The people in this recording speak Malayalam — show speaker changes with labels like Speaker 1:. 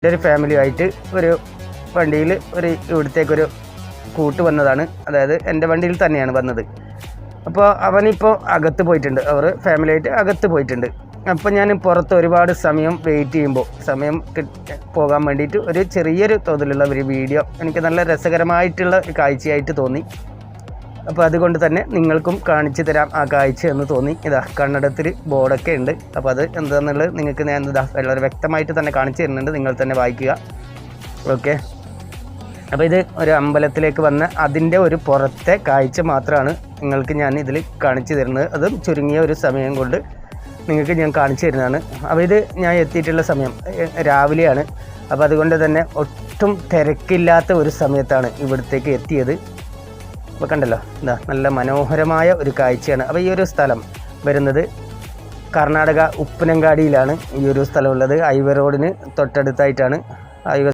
Speaker 1: ഒരു ഫാമിലിയുമായിട്ട് ഒരു വണ്ടിയിൽ ഇവിടത്തേക്കൊരു കൂട്ട് വന്നതാണ്. അതായത് എൻ്റെ വണ്ടിയിൽ തന്നെയാണ് വന്നത്. അപ്പോൾ അവനിപ്പോൾ അകത്ത് പോയിട്ടുണ്ട്, അവർ ഫാമിലിയായിട്ട് അകത്ത് പോയിട്ടുണ്ട്. അപ്പോൾ ഞാൻ പുറത്ത് ഒരുപാട് സമയം വെയിറ്റ് ചെയ്യുമ്പോൾ പോകാൻ വേണ്ടിയിട്ട് ഒരു ചെറിയൊരു തോതിലുള്ള ഒരു വീഡിയോ എനിക്ക് നല്ല രസകരമായിട്ടുള്ള കാഴ്ചയായിട്ട് തോന്നി. അപ്പോൾ അതുകൊണ്ട് തന്നെ നിങ്ങൾക്കും കാണിച്ചു തരാം ആ കാഴ്ച എന്ന് തോന്നി. ഇതാ കന്നഡത്തിൽ ബോർഡൊക്കെ ഉണ്ട്. അപ്പോൾ അത് എന്താണെന്നുള്ളത് നിങ്ങൾക്ക് ഞാൻ വളരെ വ്യക്തമായിട്ട് തന്നെ കാണിച്ചു തരുന്നുണ്ട്, നിങ്ങൾ തന്നെ വായിക്കുക. ഓക്കെ, അപ്പോൾ ഇത് ഒരു അമ്പലത്തിലേക്ക് വന്ന അതിൻ്റെ ഒരു പുറത്തെ കാഴ്ച മാത്രമാണ് നിങ്ങൾക്ക് ഞാൻ ഇതിൽ കാണിച്ചു തരുന്നത്. അതും ചുരുങ്ങിയ ഒരു സമയം കൊണ്ട് നിങ്ങൾക്ക് ഞാൻ കാണിച്ചു തരുന്നതാണ്. അപ്പോൾ ഇത് ഞാൻ എത്തിയിട്ടുള്ള സമയം രാവിലെയാണ്. അപ്പോൾ അതുകൊണ്ട് തന്നെ ഒട്ടും തിരക്കില്ലാത്ത ഒരു സമയത്താണ് ഇവിടത്തേക്ക് എത്തിയത്. അപ്പോൾ കണ്ടല്ലോ, എന്താ നല്ല മനോഹരമായ ഒരു കാഴ്ചയാണ്. അപ്പോൾ ഈ ഒരു സ്ഥലം വരുന്നത് കർണാടക ഉപ്പനങ്കാടിയിലാണ് ഈ ഒരു സ്ഥലമുള്ളത്. ഹൈവേ റോഡിന് തൊട്ടടുത്തായിട്ടാണ്. ഹൈവേ